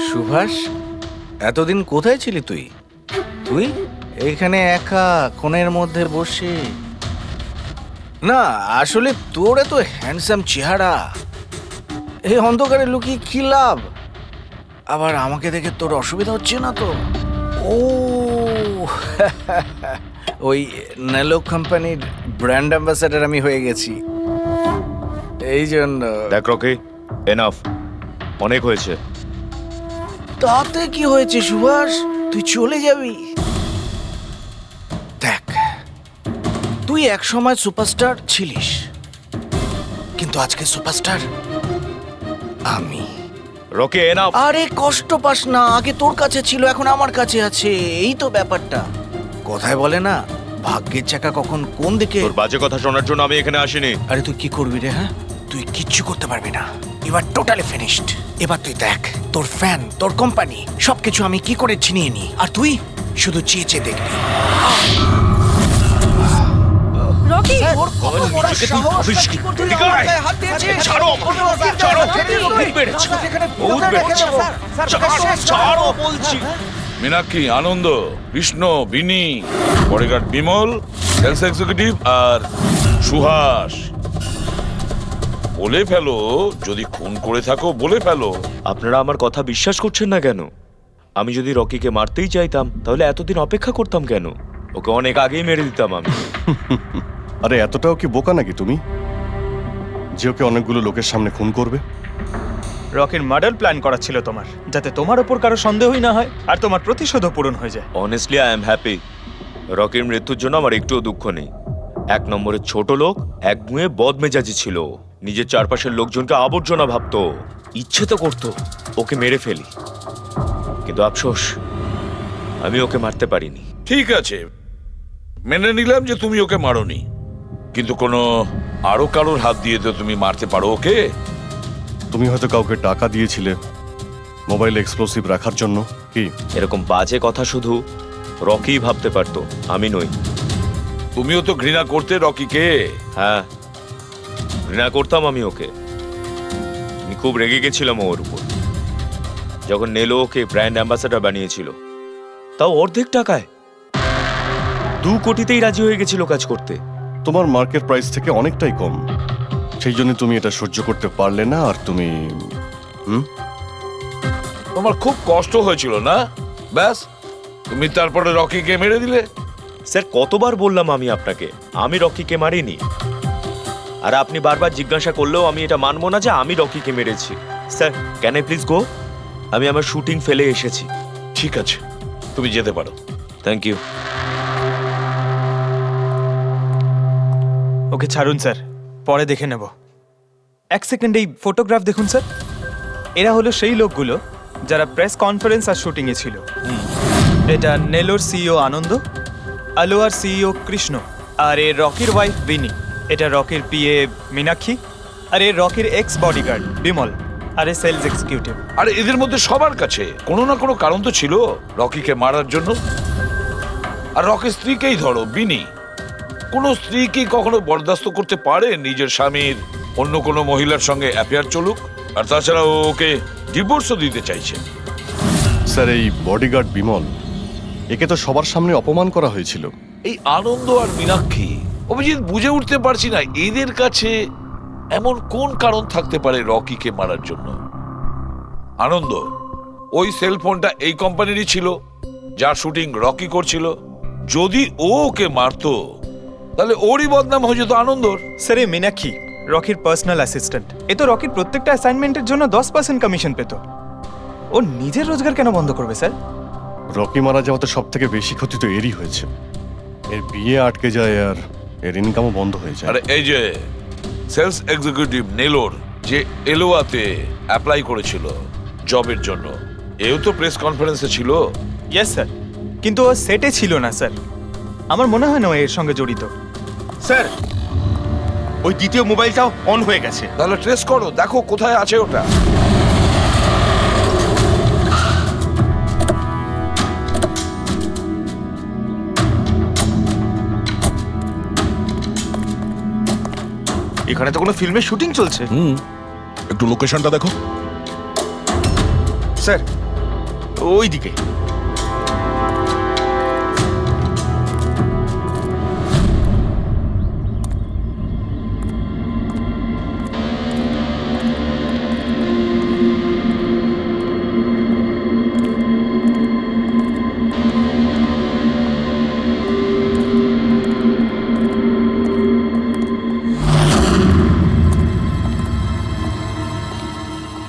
সুভাষ, এতদিন কোথায় ছিলি তুই? তুই এখানে একা কোণের মধ্যে বসে? না আসলে তোর এত হ্যান্ডসাম চেহারা, এই অন্ধকারে লুকিয়ে কি লাভ? আবার আমাকে দেখে তোর অসুবিধা হচ্ছে না তো? ও ওই নেলো কোম্পানির ব্র্যান্ড অ্যাম্বাসেডর আমি হয়ে গেছি, এই জন্য। দেখ রকি, এনাফ, অনেক হয়েছে। তাতে কি হয়েছে সুভাষ, তুই চলে যাবি? দেখ, তুই এক সময় সুপারস্টার ছিলিস, কিন্তু আজকে সুপারস্টার আমি। Rocky enough. আরে কষ্ট পাস না, আগে তোর কাছে ছিল এখন আমার কাছে আছে, এই তো ব্যাপারটা। কথায় বলে না, ভাগ্যের চাকা কখন কোন দিকে। তোর বাজে কথা শোনার জন্য আমি এখানে আসিনি। আরে তুই কি করবি রে? হ্যাঁ, তুই কিচ্ছু করতে পারবি না। You are totally finished. এবার তুই দেখ তোর ফ্যান, তোর কোম্পানি সবকিছু আমি কি করে ছিনিয়ে নি, আর তুই শুধু চেয়ে চেয়ে দেখবি। রকি মীনাক্ষী, আনন্দ, কৃষ্ণ, বিনি, বডিগার্ড বিমল, সেলস এক্সিকিউটিভ আর সুহাস। বলে ফেলো, যদি খুন করে থাকো বলে ফেলো। আপনারা আমার কথা বিশ্বাস করছেন না কেন? আমি যদি রকিকে মারতেই চাইতাম তাহলে এতদিন অপেক্ষা করতাম কেন? ওকে অনেক আগেই মেরে দিতাম আমি। আরে এতটাও কি বোকা নাকি তুমি যে ওকে অনেকগুলো লোকের সামনে খুন করবে? রকির মার্ডার প্ল্যান করা ছিল তোমার, যাতে তোমার ওপর কারো সন্দেহই না হয় আর তোমার প্রতিশোধও পূরণ হয়ে যায়। Honestly I am happy. রকির মৃত্যুর জন্য আমার একটুও দুঃখ নেই। এক নম্বরের ছোট লোক, এক মুয়ে বদমেজাজি ছিল, নিজের চারপাশের লোকজনকে আবর্জনা ভাবতো, ইচ্ছে তো করতো ওকে মেরে ফেলি, কিন্তু আফসোস আমি ওকে মারতে পারিনি। ঠিক আছে, মেনে নিলাম যে তুমি ওকে মারোনি, কিন্তু কোনো আরো কারোর হাত দিয়ে তো তুমি মারতে পারো ওকে। তুমি হয়তো কাউকে টাকা দিয়েছিলে মোবাইলে এক্সপ্লোসিভ রাখার জন্য। কি এরকম বাজে কথা শুধু রকিই ভাবতে পারতো, আমি নই। তুমিও তো ঘৃণা করতে রকিকে। হ্যাঁ, ঘৃণা করতাম আমি ওকে। আমি খুব রেগে গেছিলাম ওর উপর যখন নেলো ওকে ব্র্যান্ড অ্যাম্বাসেডর বানিয়েছিল, তাও অর্ধেক টাকায়। 2 কোটিতেই রাজি হয়ে গেছিল কাজ করতে। তোমার মার্কেট প্রাইস থেকে অনেকটাই কম, সেই জন্য তুমি এটা সহ্য করতে পারলে না। আর তুমি তোমার খুব কষ্ট হয়েছিল না? ব্যাস, তুমি তারপরে রকিকে মেরে দিলে। স্যার, কতবার বললাম আমি আপনাকে আমি রকিকে মারিনি, আর আপনি বারবার জিজ্ঞাসা করলেও আমি এটা মানবো না যে আমি রকিকে মেরেছি। Sir, can I please go? আমি আমার শুটিং ফেলে এসেছি। ঠিক আছে, তুমি যেতে পারো। Thank you. ওকে ছাড়ুন স্যার, পরে দেখে নেব। 1 সেকেন্ড এই ফটোগ্রাফ দেখুন স্যার। এরা হলো সেই লোকগুলো যারা প্রেস কনফারেন্স আর শুটিংয়ে ছিল। এটা নেলোর সিইও আনন্দ, আলোয়ার সিইও কৃষ্ণ, আর এ রকির ওয়াইফ বিনি। এটা রকির পিএ মীনাক্ষী, আর এ রকির এক্স বডিগার্ড বিমল, আর এ সেলস এক্সিকিউটিভ। আর এদের মধ্যে সবার কাছে কোনো না কোনো কারণ তো ছিল রকিকে মারার জন্য। আর রকির স্ত্রীকেই ধরো, বিনি। কোনো স্ত্রী কি কখনো বরদাস্ত করতে পারে নিজের স্বামীর অন্য কোনো মহিলার সঙ্গে অ্যাফেয়ার চলুক? আর তাছাড়া ওকে ডিভোর্সও দিতে চাইছে। স্যার, এই বডিগার্ড বিমল, একে তো সবার সামনে অপমান করা হয়েছিল। এই আনন্দ আর মীনাক্ষী, অভিজিৎ বুঝে উঠতে পারছি না এদের কাছে এমন কোন কারণ থাকতে পারে রকিকে মারার জন্য। আনন্দ, ওই সেলফোনটা এই কোম্পানিরই ছিল যার শুটিং রকি করছিল। যদি ও ওকে মারতো তাহলে ওরই বদনাম হয়ে যেত আনন্দর। স্যার, এই মীনাক্ষী রকির পার্সোনাল অ্যাসিস্ট্যান্ট। এ তো রকির প্রত্যেকটা অ্যাসাইনমেন্টের জন্য 10% কমিশন পেত। ও নিজের রোজগার কেন বন্ধ করবে স্যার? রকি মারা যাওয়াতে সব থেকে বেশি ক্ষতি তো এরই হয়েছে। এর বিয়ে আটকে যায় আর এর ইনকামও বন্ধ হয়ে যায়। আরে এই যে সেলস এক্সিকিউটিভ নেলোর যে এলোয়াতে অ্যাপ্লাই করেছিল জবের জন্য, এও তো প্রেস কনফারেন্সে ছিল। ইয়েস স্যার, কিন্তু ও সেটে ছিল না স্যার। আমার মনে হয় না ও এর সঙ্গে জড়িত। স্যার, ওই দ্বিতীয় মোবাইলটাও অন হয়ে গেছে। তাহলে ট্রেস করো, দেখো কোথায় আছে ওটা। এখানে তো কোনো ফিল্মের শুটিং চলছে। একটু লোকেশনটা দেখো। স্যার, ওই দিকে।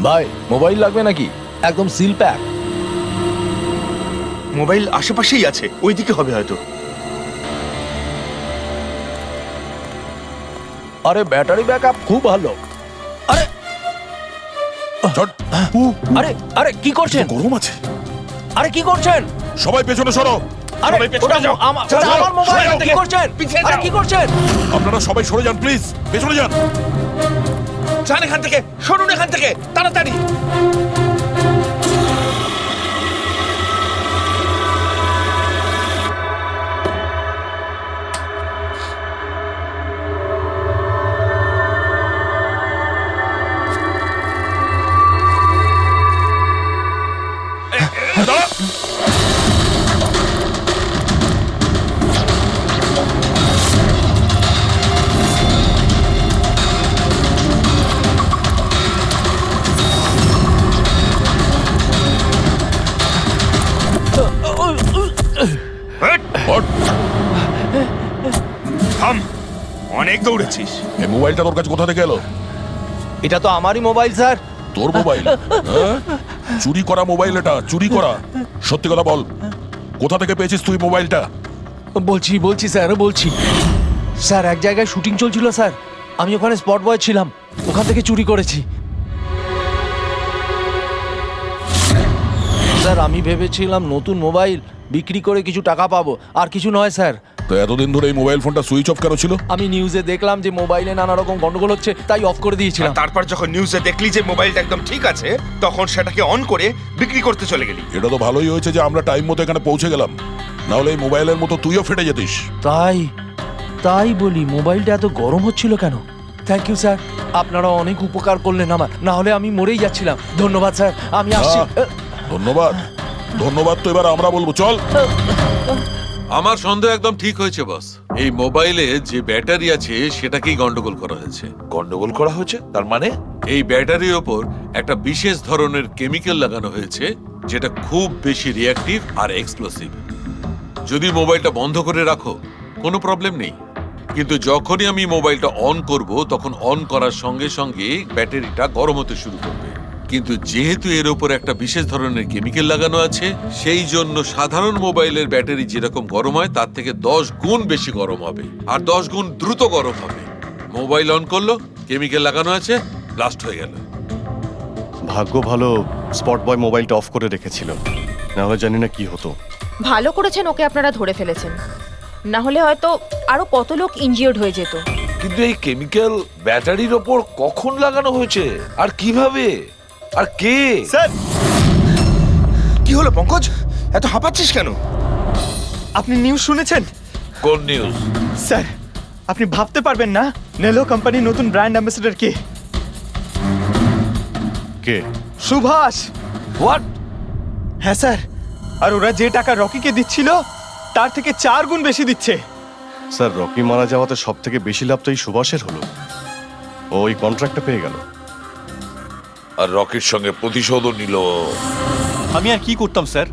ভাই, মোবাইল লাগবে নাকি? একদম সিল প্যাক। মোবাইল আশেপাশেই আছে, ওই দিকে হবে হয়তো। আরে ব্যাটারি ব্যাকআপ খুব ভালো। আরে আরে আরে কি করছেন? গরম আছে। আরে কি করছেন? সবাই পেছনে সরো। আরে ওটা আমার মোবাইল, কি করছেন? আরে কি করছেন? আপনারা সবাই সরে যান প্লিজ, পেছনে যান। যান এখান থেকে, সরুন এখান থেকে তাড়াতাড়ি। থাম, অনেক দৌড়েছিস। এই মোবাইলটা তোর কাছে কোথা থেকে এলো? এটা তো আমারই মোবাইল স্যার। তোর মোবাইল? হ্যাঁ? চুরি করা মোবাইল এটা, চুরি করা। সত্যি কথা বল, কোথা থেকে পেয়েছিস তুই মোবাইলটা? বলছি স্যার, বলছি স্যার, এক জায়গায় শুটিং চলছিল স্যার, আমি ওখানে স্পট বয় ছিলাম, ওখান থেকে চুরি করেছি স্যার। আমি ভেবেছিলাম নতুন মোবাইল বিক্রি করে কিছু টাকা পাবো, আর কিছু নয় স্যার। তো এতদিন ধরে এই মোবাইল ফোনটা সুইচ অফ কেন ছিল? আমি নিউজে দেখলাম যে মোবাইলে নানা রকম গন্ডগোল হচ্ছে, তাই অফ করে দিয়েছিলাম। তারপর যখন নিউজে দেখলি যে মোবাইলটা একদম ঠিক আছে, তখন সেটাকে অন করে বিক্রি করতে চলে গেলি। এটা তো ভালোই হয়েছে যে আমরা টাইম মতো এখানে পৌঁছে গেলাম, না হলে এই মোবাইলের মতো তুইও ফেটে যেতিস। তাই বলি, মোবাইলটা এত গরম হচ্ছিল কেন? থ্যাংক ইউ স্যার, আপনারা অনেক উপকার করলেন আমার, না হলে আমি মরেই যাচ্ছিলাম। ধন্যবাদ স্যার, আমি আসছি। ধন্যবাদ তো এবার আমরা বলবো, চল। আমার সন্দেহ একদম ঠিক হয়েছে বস। এই মোবাইলে যে ব্যাটারি আছে সেটাকেই গন্ডগোল করা হয়েছে। গন্ডগোল করা হয়েছে তার মানে? এই ব্যাটারির ওপর একটা বিশেষ ধরনের কেমিক্যাল লাগানো হয়েছে যেটা খুব বেশি রিঅ্যাক্টিভ আর এক্সপ্লোসিভ। যদি মোবাইলটা বন্ধ করে রাখো কোনো প্রবলেম নেই, কিন্তু যখনই আমি মোবাইলটা অন করব তখন অন করার সঙ্গে সঙ্গে ব্যাটারিটা গরম হতে শুরু করবে। কিন্তু যেহেতু এর উপর একটা বিশেষ ধরনের কেমিক্যাল লাগানো আছে, সেই জন্য সাধারণ মোবাইলের ব্যাটারি যেরকম গরম হয় তার থেকে 10 গুণ বেশি গরম হবে, আর 10 গুণ দ্রুত গরম হবে। মোবাইল অন করলো, কেমিক্যাল লাগানো আছে, ব্লাস্ট হয়ে গেল। ভাগ্য ভালো স্পট বয় মোবাইলটা অফ করে রেখেছিল, না হলে জানি না কি হতো। ভালো করেছেন ওকে আপনারা ধরে ফেলেছেন, না হলে হয়তো আরো কত লোক ইনজিওর্ড হয়ে যেত। কিন্তু এই কেমিক্যাল ব্যাটারির ওপর কখন লাগানো হয়েছে আর কিভাবে আর কে? স্যার, কি হলো পঙ্কজ, এত হাঁপাচ্ছিস কেন? আপনি নিউজ শুনেছেন? কোন নিউজ? স্যার, আপনি ভাবতে পারবেন না নেলো কোম্পানির নতুন ব্র্যান্ড অ্যাম্বাসেডর কে? কে? সুভাষ। হোয়াট? হ্যাঁ স্যার, আর ওরা যে টাকা রকিকে দিচ্ছিল তার থেকে 4 গুণ বেশি দিচ্ছে। স্যার, রকি মারা যাওয়াতে সব থেকে বেশি লাভ তো এই সুভাষের হলো। ও ওই কন্ট্রাক্টটা পেয়ে গেল, আর রকির সঙ্গে প্রতিশোধও নিল। আমি আর কি করতাম স্যার,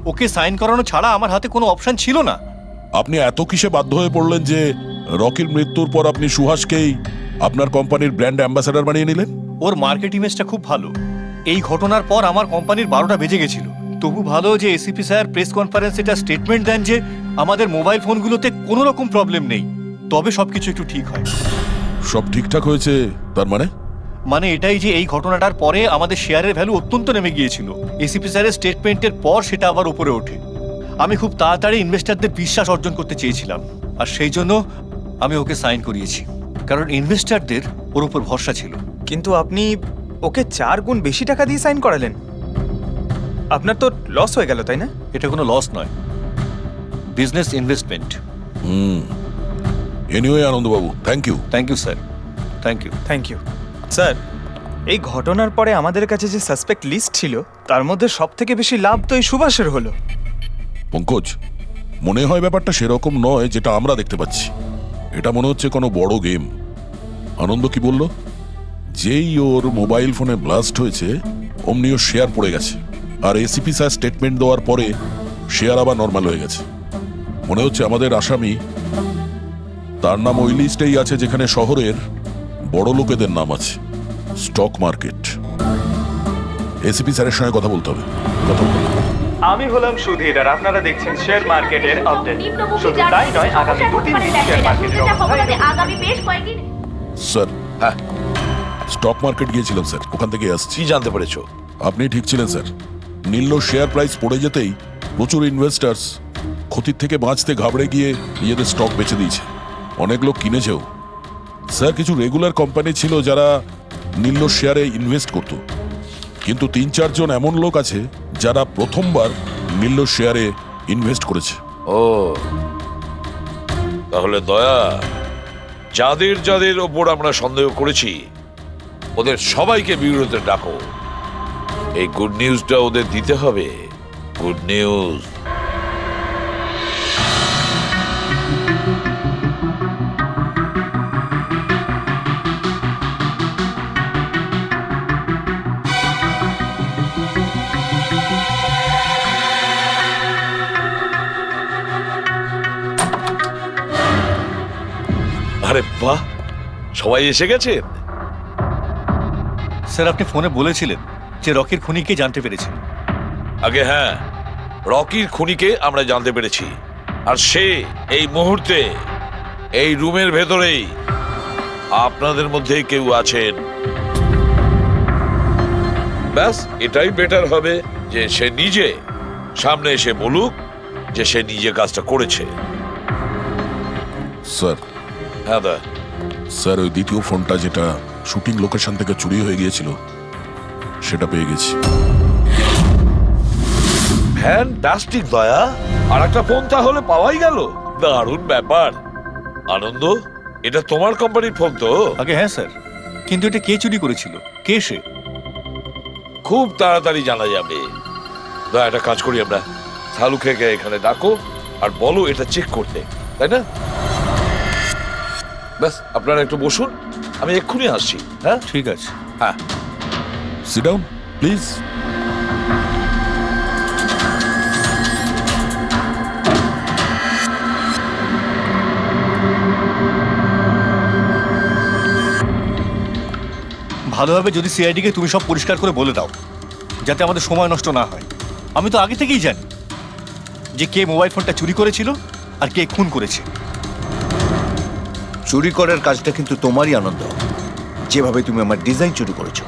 ওকে সাইন করানো ছাড়া আমার হাতে কোনো অপশন ছিল না। আপনি এত কিসে বাধ্য হয়ে পড়লেন যে রকির মৃত্যুর পর আপনি সুহাসকেই আপনার কোম্পানির ব্র্যান্ড অ্যাম্বাসেডর বানিয়ে নিলেন? ওর মার্কেট ইমেজটা খুব ভালো। এই ঘটনার পর আমার কোম্পানির 12টা বেজে গেছিল। তবু ভালো যে এসিপি স্যার প্রেস কনফারেন্সে এটা স্টেটমেন্ট দেন যে আমাদের মোবাইল ফোনগুলোতে কোনো রকম প্রবলেম নেই, তবে সবকিছু একটু ঠিক হয়। সব ঠিকঠাক হয়েছে তার মানে এটাই যে এই ঘটনাটার পরে আমাদের শেয়ারের ভ্যালু অত্যন্ত নেমে গিয়েছিল। এসিপি স্যারের স্টেটমেন্টের পর সেটা আবার উপরে ওঠে। আমি খুব তাড়াতাড়ি ইনভেস্টরদের বিশ্বাস অর্জন করতে চেয়েছিলাম, আর সেই জন্য আমি ওকে সাইন করিয়েছি, কারণ ইনভেস্টরদের ওর উপর ভরসা ছিল। কিন্তু আপনি ওকে 4 গুণ বেশি টাকা দিয়ে সাইন করালেন, আপনার তো লস হয়ে গেল, তাই না? এটা কোনো লস নয়, business investment. Anyway Anandababu, thank you. Thank you sir, thank you. Thank you sir. এই ঘটনার পরে আমাদের কাছে যে সাসপেক্ট লিস্ট ছিল তার মধ্যে সব থেকে বেশি লাভ তো এই সুভাষের হলো। পঙ্কজ, মনে হয় ব্যাপারটা সেরকম নয় যেটা আমরা দেখতে পাচ্ছি। এটা মনে হচ্ছে কোনো বড় গেম। আনন্দ কি বলল? যেই ওর মোবাইল ফোনে ব্লাস্ট হয়েছে অমনি ওর শেয়ার পড়ে গেছে, আর এসিপি স্যার স্টেটমেন্ট দেওয়ার পরে শেয়ার আবার নর্মাল হয়ে গেছে। মনে হচ্ছে আমাদের আসামি, তার নাম ওই লিস্টেই আছে যেখানে শহরের বড় লোকেদের নাম আছে, স্টক মার্কেট। এসিপি স্যারের সঙ্গে কথা বলতে হবে। আমি হলাম সুধীর, আর আপনারা দেখছেন শেয়ার মার্কেটের আপডেট। শুধু তাই নয়, আগামী 2-3 দিন শেয়ার মার্কেটের অবস্থা। স্যার, হ্যাঁ, স্টক মার্কেট গিয়েছিলাম স্যার, ওখান থেকে আসছি। কি জানতে পেরেছো? আপনি ঠিক ছিলেন স্যার। নীল শেয়ার প্রাইস পড়ে যেতেই প্রচুর ইনভেস্টার্স ক্ষতির থেকে বাঁচতে ঘাবড়ে গিয়ে নিজেদের স্টক বেচে দিয়েছে। অনেক লোক কিনেছেও স্যার। কিছু রেগুলার কোম্পানি ছিল যারা নীল্য শেয়ারে ইনভেস্ট করত, কিন্তু 3-4 জন এমন লোক আছে যারা প্রথমবার নীল্য শেয়ারে ইনভেস্ট করেছে। ও তাহলে দয়া, যাদের যাদের ওপর আমরা সন্দেহ করেছি ওদের সবাইকে বিরোধে ডাকো। এই গুড নিউজটা ওদের দিতে হবে। Good news. আরে বাহ, সবাই এসে গেছেন। স্যার আপনি ফোনে বলেছিলেন যে রকির খুনিকে জানতে পেরেছেন। আগে হ্যাঁ, রকির খুনিকে আমরা জানতে পেরেছি, আর সে এই মুহূর্তে এই রুমের ভেতরেই আপনাদের মধ্যে কেউ আছেন। ব্যাস এটাই বেটার হবে যে সে নিজে সামনে এসে বলুক যে সে নিজে কাজটা করেছে। স্যার, হ্যাঁ দা। স্যার ওই দ্বিতীয় ফোনটা যেটা শুটিং লোকেশন থেকে চুরি হয়ে গিয়েছিল সেটা পেয়ে গেছি। ফ্যান্টাস্টিক দয়া, আর একটা ফোন তাহলে পাওয়াই গেল। দারুণ ব্যাপার। আনন্দ, এটা তোমার কোম্পানির ফোন তো? আগে হ্যাঁ স্যার, কিন্তু এটা কে চুরি করেছিল, কে সে? খুব তাড়াতাড়ি জানা যাবে। দয়া, একটা কাজ করি আমরা, শালুকে এখানে ডাকো আর বলো এটা চেক করতে, তাই না? ব্যাস আপনারা একটু বসুন, আমি এক্ষুনি আসছি। হ্যাঁ ঠিক আছে। হ্যাঁ, সিট ডাউন প্লিজ। ভালো হবে যদি সিআইডিকে তুমি সব পরিষ্কার করে বলে দাও, যাতে আমাদের সময় নষ্ট না হয়। আমি তো আগে থেকেই জানি যে কে মোবাইল ফোনটা চুরি করেছিল আর কে খুন করেছে। চুরি করার কাজটা কিন্তু তোমারই, আনন্দ, যেভাবে তুমি আমার ডিজাইন চুরি করেছো।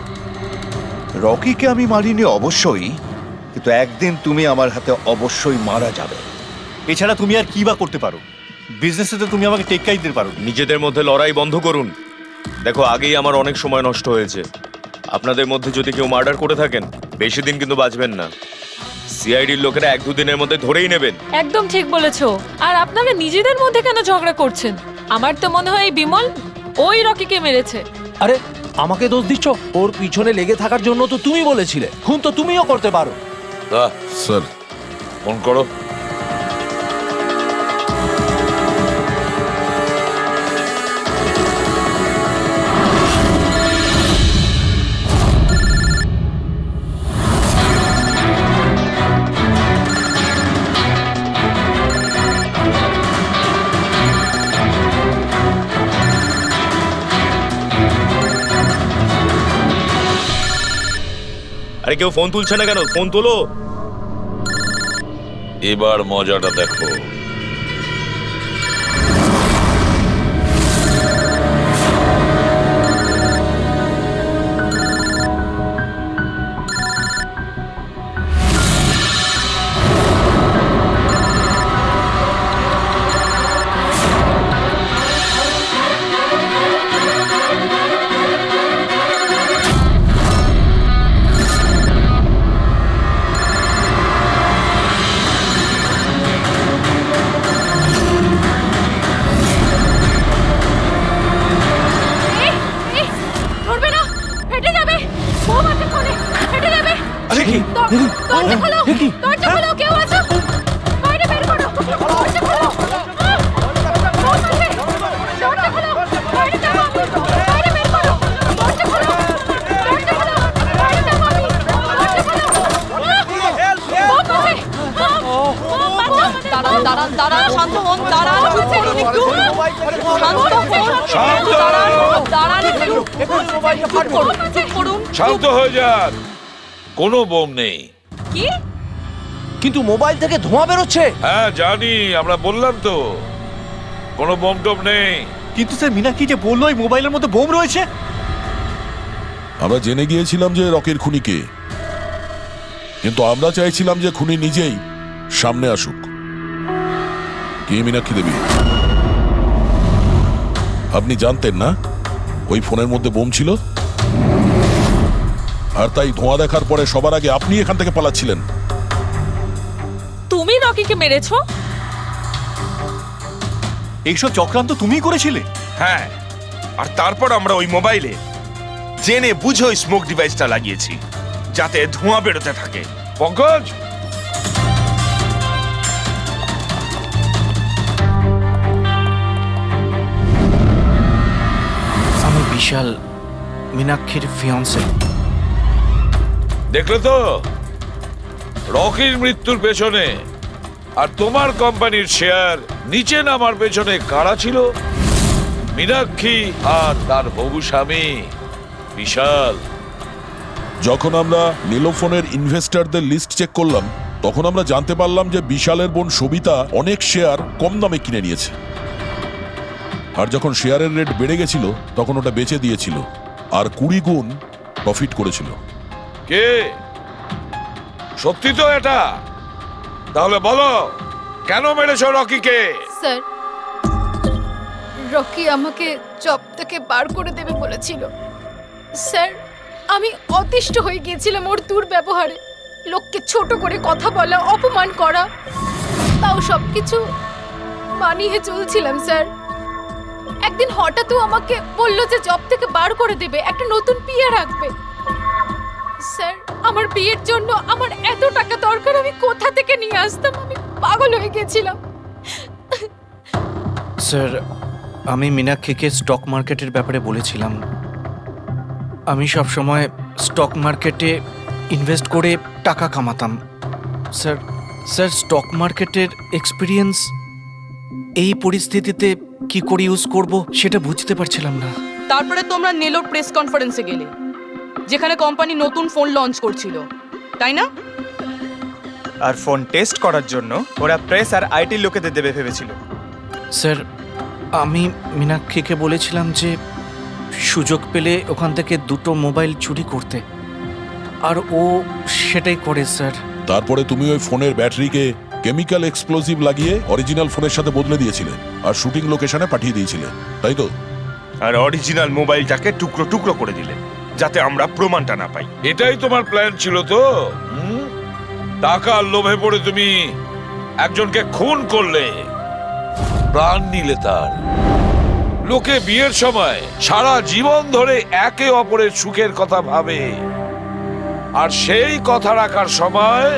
রকিকে আমি মারিনি অবশ্যই, কিন্তু একদিন তুমি আমার হাতে অবশ্যই মারা যাবে। এছাড়া তুমি আর কি বা করতে পারো? বিজনেসে তো তুমি আমাকে টেক্কাই দিতে পারো। নিজেদের মধ্যে লড়াই বন্ধ করুন। দেখো, আগেই আমার অনেক সময় নষ্ট হয়েছে। আপনাদের মধ্যে যদি কেউ মার্ডার করে থাকেন, বেশি দিন কিন্তু বাঁচবেন না। সিআইডির লোকেরা 1-2 দিনের মধ্যে ধরেই নেবেন। একদম ঠিক বলেছো। আর আপনারা নিজেদের মধ্যে কেন ঝগড়া করছেন? আমার তো মনে হয় এই বিমল ওই রকিকে মেরেছে। আরে আমাকে দোষ দিচ্ছ? ওর পিছনে লেগে থাকার জন্য তো তুমি বলেছিলে। খুন তো তুমিও করতে পারো। স্যার ফোন করো। আরে কেউ ফোন তুলছে না কেন? ফোন তোলো। এবার মজাটা দেখো। দরজা খোলো, দরজা খোলো, কেউ আছো? বাইরে বের করো, দরজা খোলো। দরজা খোলো, বাইরে যাবো আমি। বাইরে বের করো, দরজা খোলো, দরজা খোলো, বাইরে যাবো আমি। দরজা খোলো। দাঁড়ান, দাঁড়ান, দাঁড়ান, শান্ত হন, দাঁড়ান, চুপ করুন একটু। শান্ত হন, দাঁড়ান একটু। চুপ করুন। শান্ত হয়ে যান, কোনো বোম নেই। কি? কিন্তু মোবাইল থেকে ধোঁয়া বেরোচ্ছে। হ্যাঁ জানি, আমরা বললাম তো কোনো বোম টোম নেই। কিন্তু স্যার মীনাক্ষী যে বললো এই মোবাইলের মধ্যে বোম রয়েছে। আমরা জেনে গিয়েছিলাম যে রকির খুনি কে, কিন্তু আমরা চাইছিলাম যে খুনি নিজেই সামনে আসুক। কি মীনাক্ষী দেবী, আপনি জানতেন না ওই ফোনের মধ্যে বোম ছিল? আর তাই ধোঁয়া দেখার পরে সবার আগে আপনি এখান থেকে পালাচ্ছিলেন। তুমি রকিকে মেরেছো? এইসব চক্রান্ত তুমিই করেছিলে? হ্যাঁ, আর তারপর আমরা ওই মোবাইলে জেনে বুঝে ওই স্মোক ডিভাইসটা লাগিয়েছি যাতে ধোঁয়া বেরোতে থাকে। পঙ্কজ, আমি বিশাল, মীনাক্ষীর ফিয়ন্সে। দেখলে তো রকির মৃত্যুর পেছনে আর তোমার কোম্পানির শেয়ার নিচে নামার পেছনে কারা ছিল? মীনাক্ষী আর তার হবু স্বামী বিশাল। যখন আমরা নীলোফোনের ইনভেস্টরদের লিস্ট চেক করলাম তখন আমরা জানতে পারলাম যে বিশালের বোন সবিতা অনেক শেয়ার কম দামে কিনে নিয়েছে, আর যখন শেয়ারের রেট বেড়ে গেছিল তখন ওটা বেচে দিয়েছিল আর 20 গুণ প্রফিট করেছিল। কে? সত্যি তো এটা? তাহলে বলো কেন মেরেছো রকিকে? স্যার, রকি আমাকে জব থেকে বার করে দেবে বলেছিল। স্যার, আমি অতিষ্ঠ হয়ে গিয়েছিলাম ওর দুর্ব্যবহারে, লোককে ছোট করে কথা বলা, অপমান করা, তাও সবকিছু মানিয়ে চলছিলাম স্যার। একদিন হঠাৎ আমাকে বলল যে জব থেকে বার করে দেবে, একটা নতুন পিএ রাখবে। স্যার, আমার বিয়ের জন্য আমার এত টাকা দরকার, আমি কোথা থেকে নিয়ে আসতাম? আমি পাগল হয়ে গেছিলাম। স্যার, আমি মীনাক্ষীকে স্টক মার্কেটের ব্যাপারে বলেছিলাম। আমি সব সময় স্টক মার্কেটে ইনভেস্ট করে টাকা কামাতাম। স্যার স্যার স্টক মার্কেটের এক্সপিরিয়েন্স এই পরিস্থিতিতে কি করে ইউজ করব সেটা বুঝতে পারছিলাম না। তারপরে তোমরা নেলোর প্রেস কনফারেন্সে গেলে, যেখানে কোম্পানি নতুন ফোন লঞ্চ করছিল, তাই না? আর ফোন টেস্ট করার জন্য ওরা প্রেস আর আইটি লোকেদের দেবে ভেবেছিল। স্যার, আমি মীনাক্ষীকে বলেছিলাম যে সুযোগ পেলে ওখান থেকে 2টো মোবাইল চুরি করতে, আর ও সেটাই করে স্যার। তারপরে তুমি ওই ফোনের ব্যাটারিকে কেমিক্যাল এক্সপ্লোসিভ লাগিয়ে অরিজিনাল ফোনের সাথে বদলে দিয়েছিলে আর শুটিং লোকেশনে পাঠিয়ে দিয়েছিলে, তাই তো? আর অরিজিনাল মোবাইলটাকে টুকরো টুকরো করে দিলে যাতে আমরা প্রমাণটা না পাই। এটাই তোমার প্ল্যান ছিল তো? টাকার লোভে পড়ে তুমি একজনকে খুন করলে, প্রাণ নিলে তার। লোকে বিয়ের সময় সারা জীবন ধরে একে অপরের সুখের কথা ভাবে, আর সেই কথা রাখার সময়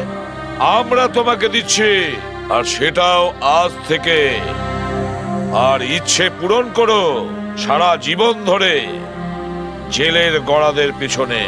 আমরা তোমাকে দিচ্ছি, আর সেটাও আজ থেকে। আর ইচ্ছে পূরণ করো সারা জীবন ধরে জেলের গড়াদের পিছনে।